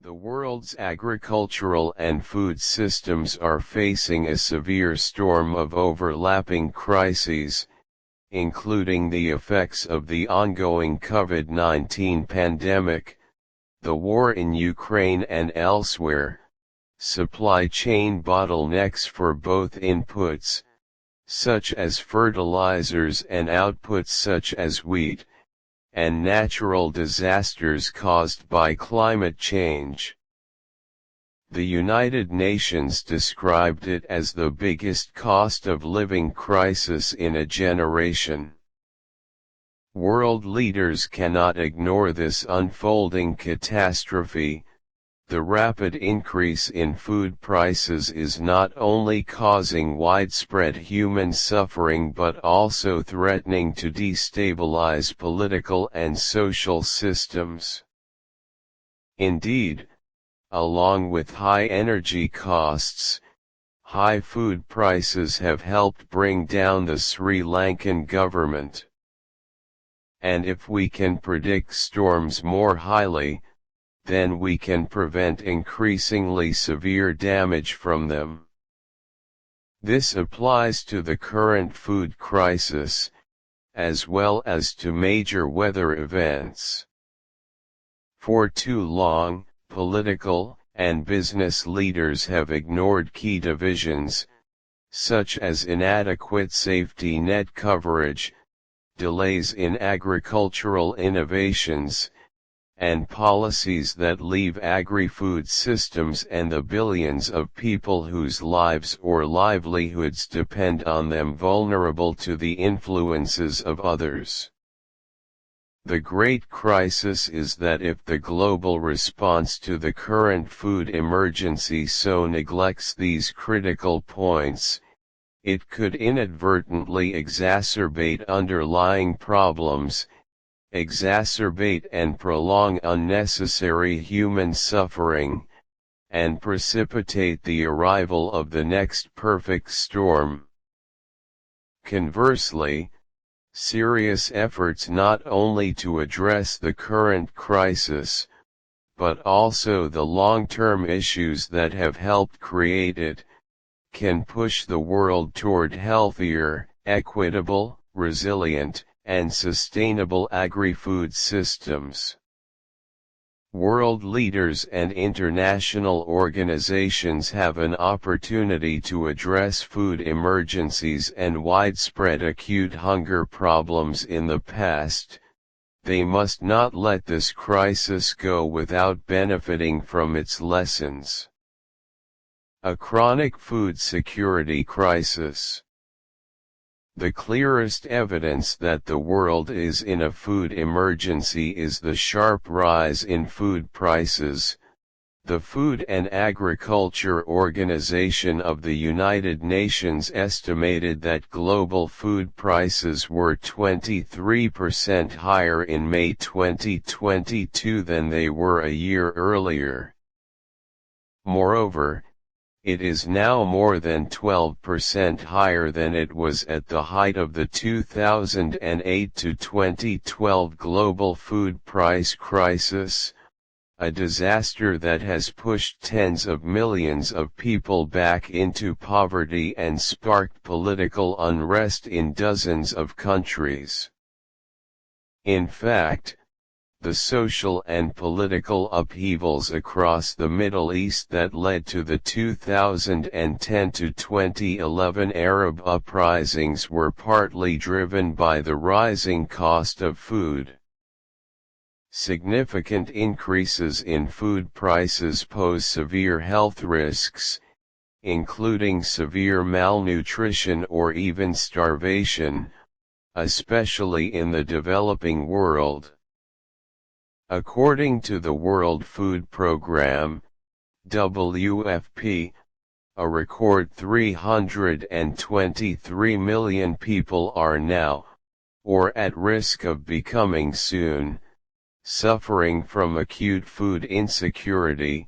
The world's agricultural and food systems are facing a severe storm of overlapping crises, including the effects of the ongoing COVID-19 pandemic, the war in Ukraine and elsewhere, supply chain bottlenecks for both inputs, such as fertilizers, and outputs such as wheat, and natural disasters caused by climate change. The United Nations described it as the biggest cost of living crisis in a generation. World leaders cannot ignore this unfolding catastrophe. The rapid increase in food prices is not only causing widespread human suffering but also threatening to destabilize political and social systems. Indeed, along with high energy costs, high food prices have helped bring down the Sri Lankan government. And if we can predict storms more highly, then we can prevent increasingly severe damage from them. This applies to the current food crisis, as well as to major weather events. For too long, political and business leaders have ignored key divisions, such as inadequate safety net coverage, delays in agricultural innovations, and policies that leave agri-food systems and the billions of people whose lives or livelihoods depend on them vulnerable to the influences of others. The great crisis is that if the global response to the current food emergency so neglects these critical points, it could inadvertently exacerbate underlying problems, exacerbate and prolong unnecessary human suffering, and precipitate the arrival of the next perfect storm. Conversely, serious efforts not only to address the current crisis, but also the long-term issues that have helped create it, can push the world toward healthier, equitable, resilient, and sustainable agri-food systems. World leaders and international organizations have an opportunity to address food emergencies and widespread acute hunger problems in the past. They must not let this crisis go without benefiting from its lessons. A chronic food security crisis. The clearest evidence that the world is in a food emergency is the sharp rise in food prices. The Food and Agriculture Organization of the United Nations estimated that global food prices were 23% higher in May 2022 than they were a year earlier. Moreover, it is now more than 12% higher than it was at the height of the 2008 to 2012 global food price crisis, a disaster that has pushed tens of millions of people back into poverty and sparked political unrest in dozens of countries. In fact, the social and political upheavals across the Middle East that led to the 2010 to 2011 Arab uprisings were partly driven by the rising cost of food. Significant increases in food prices pose severe health risks, including severe malnutrition or even starvation, especially in the developing world. According to the World Food Programme, WFP, a record 323 million people are now, or at risk of becoming soon, suffering from acute food insecurity,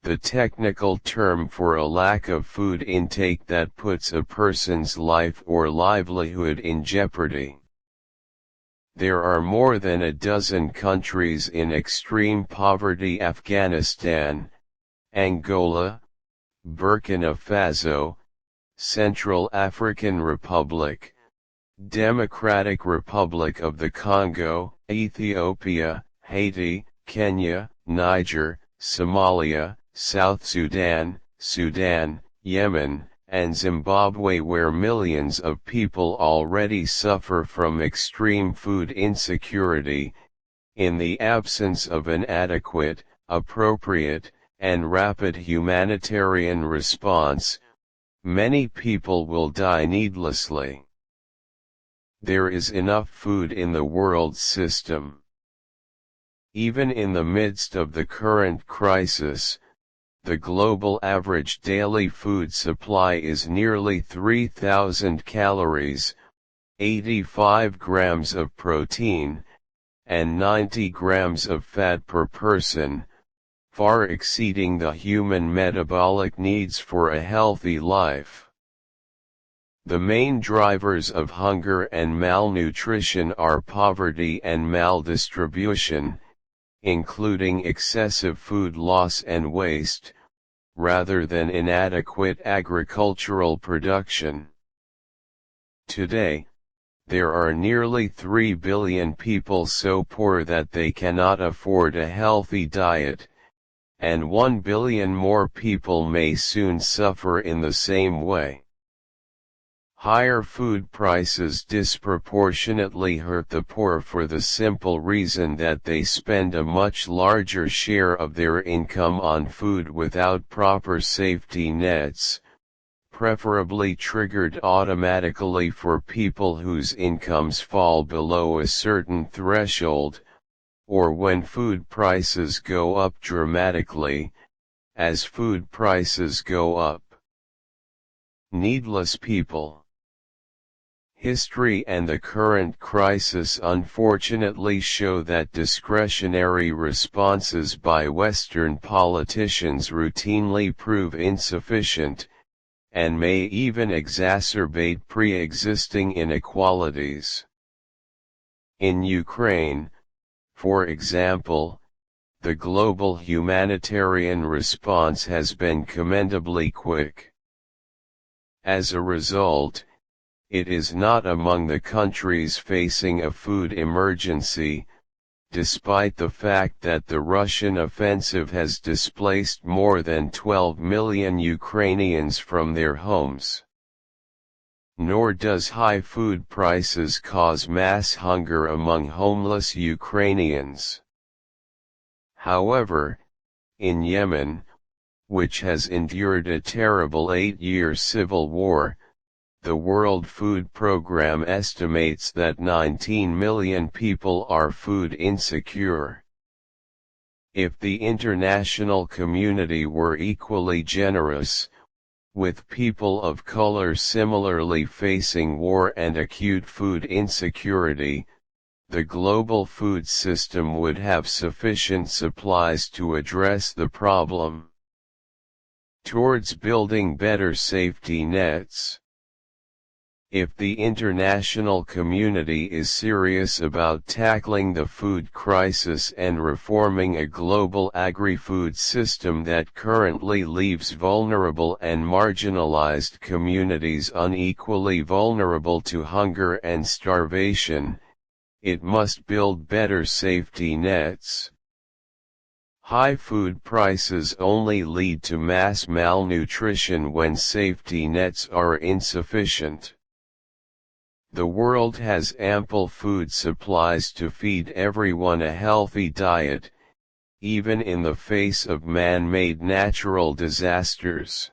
the technical term for a lack of food intake that puts a person's life or livelihood in jeopardy. There are more than a dozen countries in extreme poverty: Afghanistan, Angola, Burkina Faso, Central African Republic, Democratic Republic of the Congo, Ethiopia, Haiti, Kenya, Niger, Somalia, South Sudan, Sudan, Yemen, and Zimbabwe, where millions of people already suffer from extreme food insecurity. In the absence of an adequate, appropriate, and rapid humanitarian response, many people will die needlessly. There is enough food in the world system. Even in the midst of the current crisis, the global average daily food supply is nearly 3,000 calories, 85 grams of protein, and 90 grams of fat per person, far exceeding the human metabolic needs for a healthy life. The main drivers of hunger and malnutrition are poverty and maldistribution, including excessive food loss and waste, rather than inadequate agricultural production. Today, there are nearly 3 billion people so poor that they cannot afford a healthy diet, and 1 billion more people may soon suffer in the same way. Higher food prices disproportionately hurt the poor for the simple reason that they spend a much larger share of their income on food without proper safety nets, preferably triggered automatically for people whose incomes fall below a certain threshold, or when food prices go up dramatically. As food prices go up, needless people. History and the current crisis unfortunately show that discretionary responses by Western politicians routinely prove insufficient, and may even exacerbate pre-existing inequalities. In Ukraine, for example, the global humanitarian response has been commendably quick. As a result, it is not among the countries facing a food emergency, despite the fact that the Russian offensive has displaced more than 12 million Ukrainians from their homes. Nor does high food prices cause mass hunger among homeless Ukrainians. However, in Yemen, which has endured a terrible 8-year civil war, the World Food Programme estimates that 19 million people are food insecure. If the international community were equally generous, with people of color similarly facing war and acute food insecurity, the global food system would have sufficient supplies to address the problem. Towards building better safety nets. If the international community is serious about tackling the food crisis and reforming a global agri-food system that currently leaves vulnerable and marginalized communities unequally vulnerable to hunger and starvation, it must build better safety nets. High food prices only lead to mass malnutrition when safety nets are insufficient. The world has ample food supplies to feed everyone a healthy diet, even in the face of man-made natural disasters.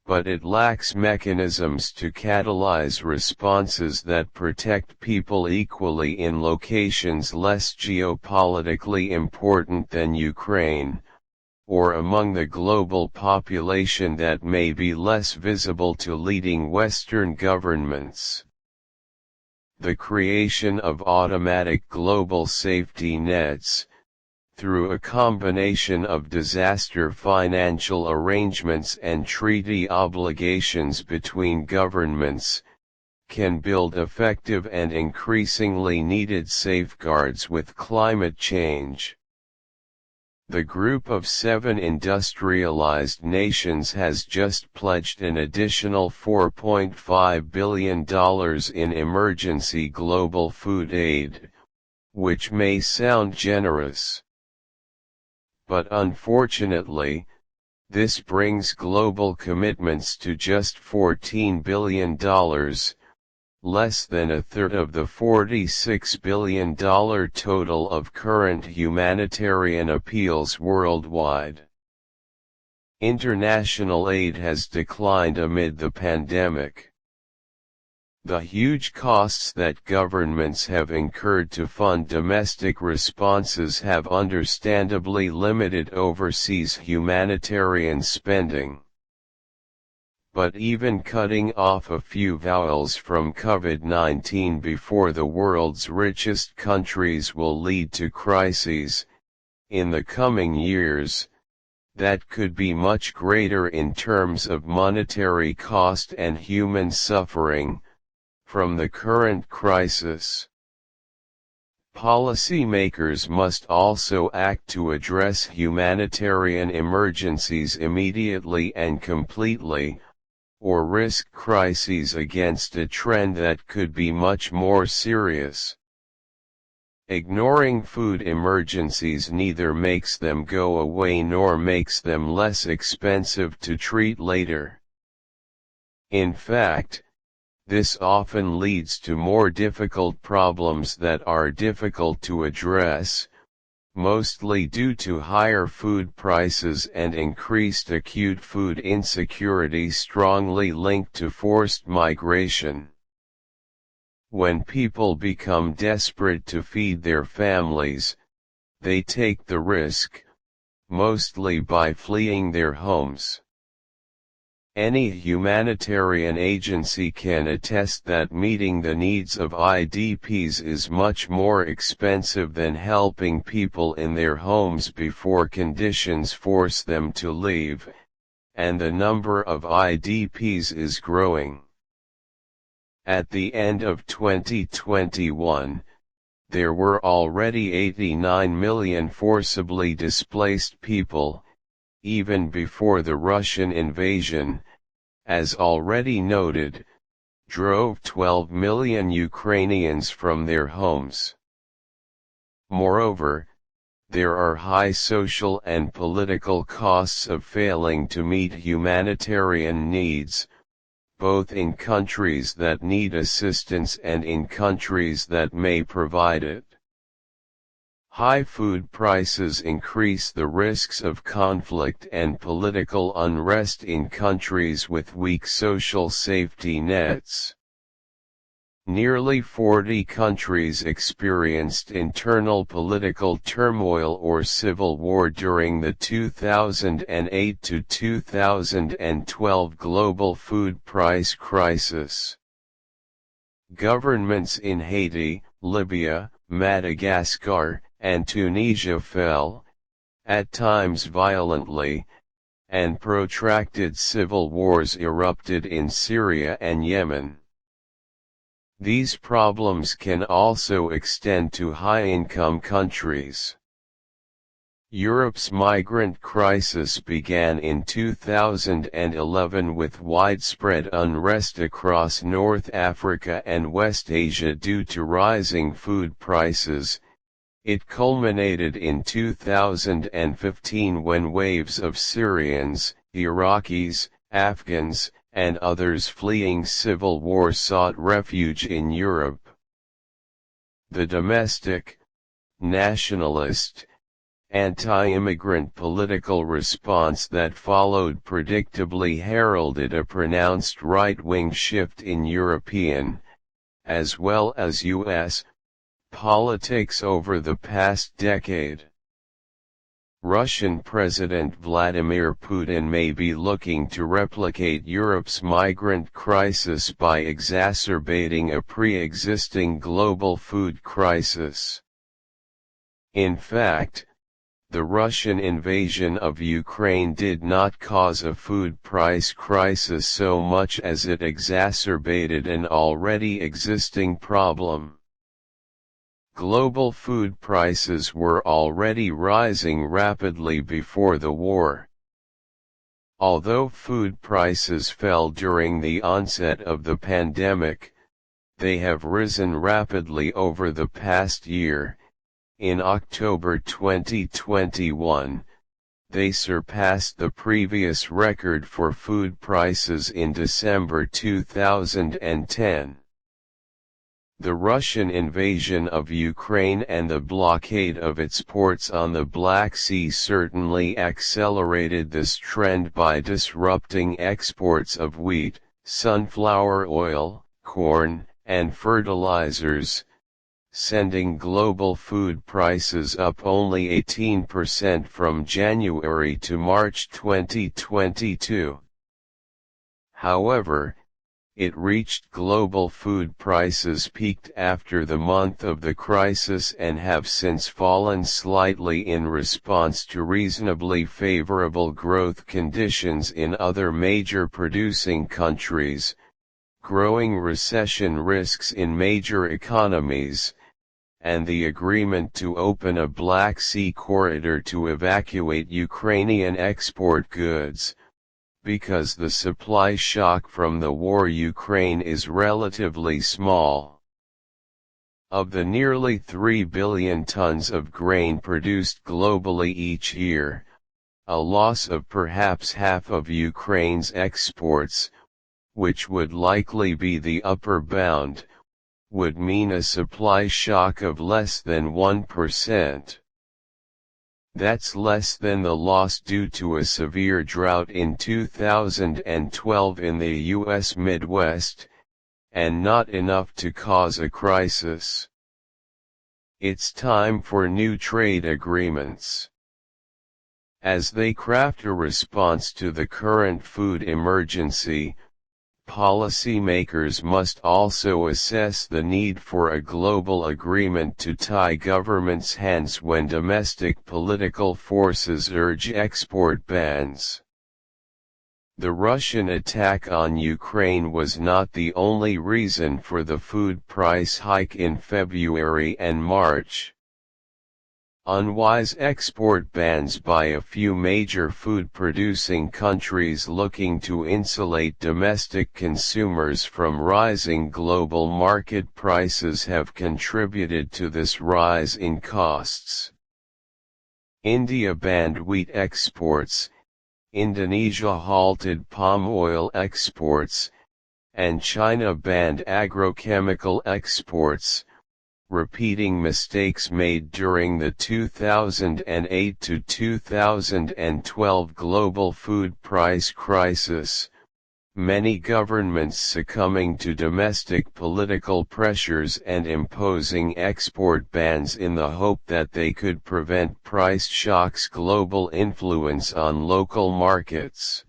But it lacks mechanisms to catalyze responses that protect people equally in locations less geopolitically important than Ukraine, or among the global population that may be less visible to leading Western governments. The creation of automatic global safety nets, through a combination of disaster financial arrangements and treaty obligations between governments, can build effective and increasingly needed safeguards with climate change. The Group of 7 industrialized nations has just pledged an additional $4.5 billion in emergency global food aid, which may sound generous. But unfortunately, this brings global commitments to just $14 billion, less than a third of the $46 billion total of current humanitarian appeals worldwide. International aid has declined amid the pandemic. The huge costs that governments have incurred to fund domestic responses have understandably limited overseas humanitarian spending. But even cutting off a few vowels from COVID-19 before the world's richest countries will lead to crises, in the coming years, that could be much greater in terms of monetary cost and human suffering, from the current crisis. Policymakers must also act to address humanitarian emergencies immediately and completely, or risk crises against a trend that could be much more serious. Ignoring food emergencies neither makes them go away nor makes them less expensive to treat later. In fact, this often leads to more difficult problems that are difficult to address, mostly due to higher food prices and increased acute food insecurity strongly linked to forced migration. When people become desperate to feed their families, they take the risk, mostly by fleeing their homes. Any humanitarian agency can attest that meeting the needs of IDPs is much more expensive than helping people in their homes before conditions force them to leave, and the number of IDPs is growing. At the end of 2021, there were already 89 million forcibly displaced people, even before the Russian invasion, as already noted, drove 12 million Ukrainians from their homes. Moreover, there are high social and political costs of failing to meet humanitarian needs, both in countries that need assistance and in countries that may provide it. High food prices increase the risks of conflict and political unrest in countries with weak social safety nets. Nearly 40 countries experienced internal political turmoil or civil war during the 2008 to 2012 global food price crisis. Governments in Haiti, Libya, Madagascar, and Tunisia fell, at times violently, and protracted civil wars erupted in Syria and Yemen. These problems can also extend to high-income countries. Europe's migrant crisis began in 2011 with widespread unrest across North Africa and West Asia due to rising food prices. It culminated in 2015 when waves of Syrians, Iraqis, Afghans, and others fleeing civil war sought refuge in Europe. The domestic, nationalist, anti-immigrant political response that followed predictably heralded a pronounced right-wing shift in European, as well as U.S., politics over the past decade. Russian President Vladimir Putin may be looking to replicate Europe's migrant crisis by exacerbating a pre-existing global food crisis. In fact, the Russian invasion of Ukraine did not cause a food price crisis so much as it exacerbated an already existing problem. Global food prices were already rising rapidly before the war. Although food prices fell during the onset of the pandemic, they have risen rapidly over the past year. In October 2021, they surpassed the previous record for food prices in December 2010. The Russian invasion of Ukraine and the blockade of its ports on the Black Sea certainly accelerated this trend by disrupting exports of wheat, sunflower oil, corn, and fertilizers, sending global food prices up only 18% from January to March 2022. However, it reached global food prices peaked after the month of the crisis and have since fallen slightly in response to reasonably favorable growth conditions in other major producing countries, growing recession risks in major economies, and the agreement to open a Black Sea corridor to evacuate Ukrainian export goods. Because the supply shock from the war Ukraine is relatively small. Of the nearly 3 billion tons of grain produced globally each year, a loss of perhaps half of Ukraine's exports, which would likely be the upper bound, would mean a supply shock of less than 1%. That's less than the loss due to a severe drought in 2012 in the U.S. Midwest, and not enough to cause a crisis. It's time for new trade agreements. As they craft a response to the current food emergency, policymakers must also assess the need for a global agreement to tie governments' hands when domestic political forces urge export bans. The Russian attack on Ukraine was not the only reason for the food price hike in February and March. Unwise export bans by a few major food-producing countries looking to insulate domestic consumers from rising global market prices have contributed to this rise in costs. India banned wheat exports, Indonesia halted palm oil exports, and China banned agrochemical exports, repeating mistakes made during the 2008 to 2012 global food price crisis, many governments succumbing to domestic political pressures and imposing export bans in the hope that they could prevent price shocks' global influence on local markets.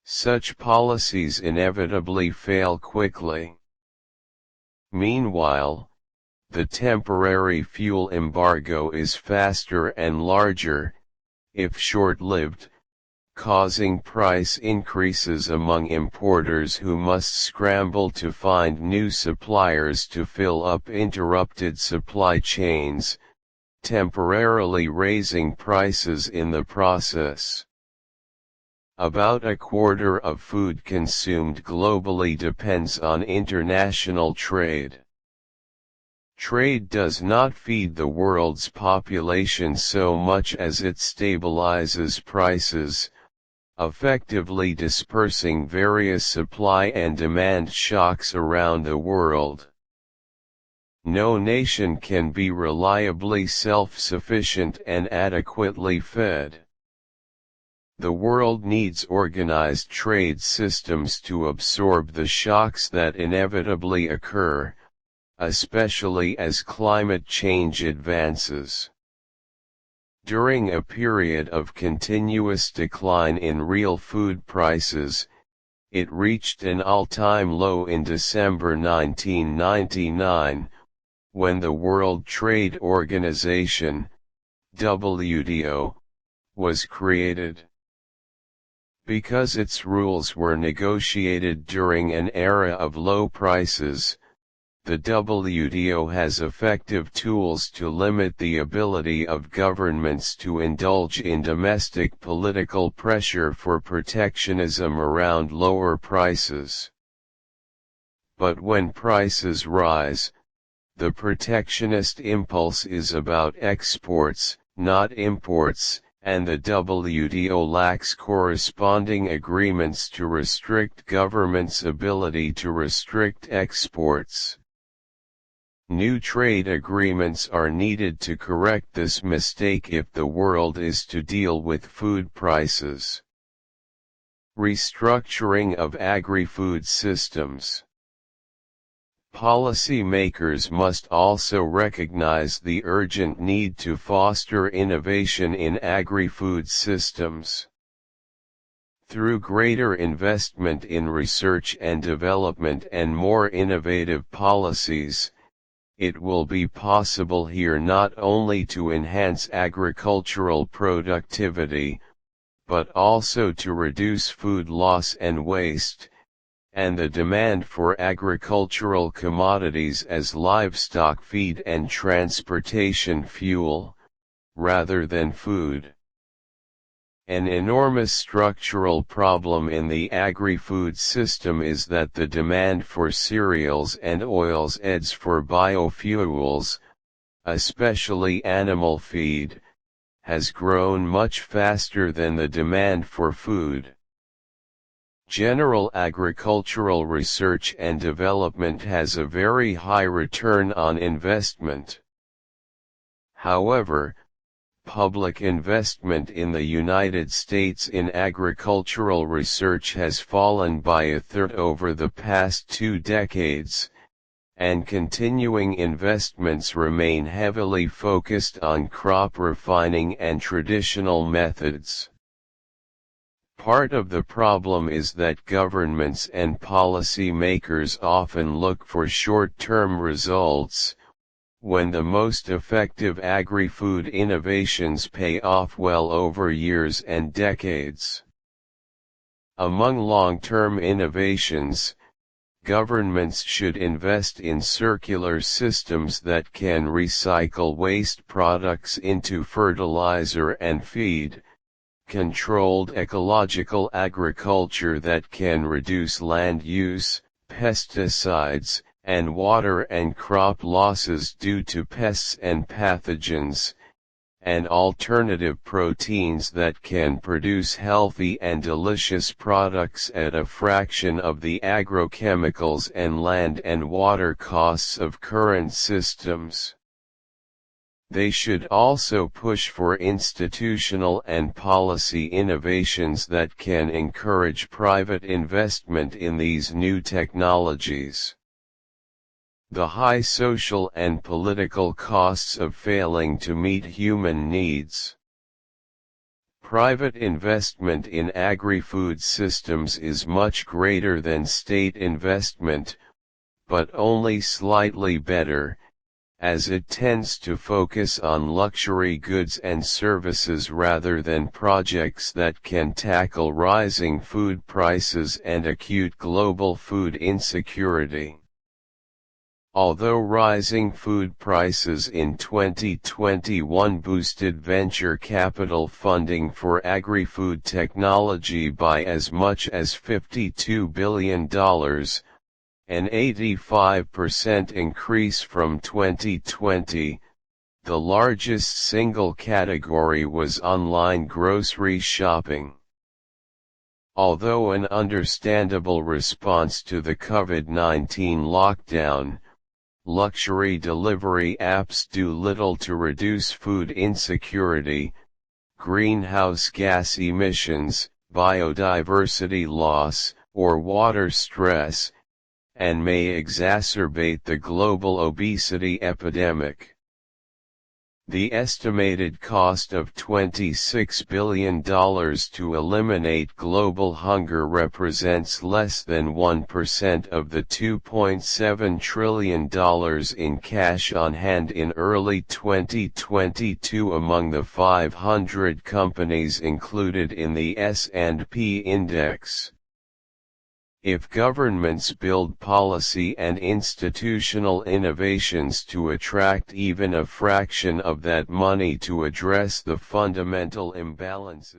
Such policies inevitably fail quickly. Meanwhile, the temporary fuel embargo is faster and larger, if short-lived, causing price increases among importers who must scramble to find new suppliers to fill up interrupted supply chains, temporarily raising prices in the process. About a quarter of food consumed globally depends on international trade. Trade does not feed the world's population so much as it stabilizes prices, effectively dispersing various supply and demand shocks around the world. No nation can be reliably self-sufficient and adequately fed. The world needs organized trade systems to absorb the shocks that inevitably occur, especially as climate change advances. During a period of continuous decline in real food prices, it reached an all-time low in December 1999, when the World Trade Organization, WTO, was created. Because its rules were negotiated during an era of low prices, the WTO has effective tools to limit the ability of governments to indulge in domestic political pressure for protectionism around lower prices. But when prices rise, the protectionist impulse is about exports, not imports, and the WTO lacks corresponding agreements to restrict governments' ability to restrict exports. New trade agreements are needed to correct this mistake if the world is to deal with food prices. Restructuring of agri-food systems. Policy makers must also recognize the urgent need to foster innovation in agri-food systems. Through greater investment in research and development and more innovative policies, it will be possible here not only to enhance agricultural productivity, but also to reduce food loss and waste, and the demand for agricultural commodities as livestock feed and transportation fuel, rather than food. An enormous structural problem in the agri-food system is that the demand for cereals and oilseeds for biofuels, especially animal feed, has grown much faster than the demand for food. General agricultural research and development has a very high return on investment. However, public investment in the United States in agricultural research has fallen by a third over the past 2 decades, and continuing investments remain heavily focused on crop refining and traditional methods. Part of the problem is that governments and policy makers often look for short-term results, when the most effective agri-food innovations pay off well over years and decades. Among long-term innovations, governments should invest in circular systems that can recycle waste products into fertilizer and feed, controlled ecological agriculture that can reduce land use, pesticides, and water and crop losses due to pests and pathogens, and alternative proteins that can produce healthy and delicious products at a fraction of the agrochemicals and land and water costs of current systems. They should also push for institutional and policy innovations that can encourage private investment in these new technologies. The high social and political costs of failing to meet human needs. Private investment in agri-food systems is much greater than state investment, but only slightly better, as it tends to focus on luxury goods and services rather than projects that can tackle rising food prices and acute global food insecurity. Although rising food prices in 2021 boosted venture capital funding for agri-food technology by as much as $52 billion, an 85% increase from 2020, the largest single category was online grocery shopping. Although an understandable response to the COVID-19 lockdown, luxury delivery apps do little to reduce food insecurity, greenhouse gas emissions, biodiversity loss, or water stress, and may exacerbate the global obesity epidemic. The estimated cost of $26 billion to eliminate global hunger represents less than 1% of the $2.7 trillion in cash on hand in early 2022 among the 500 companies included in the S&P index. If governments build policy and institutional innovations to attract even a fraction of that money to address the fundamental imbalances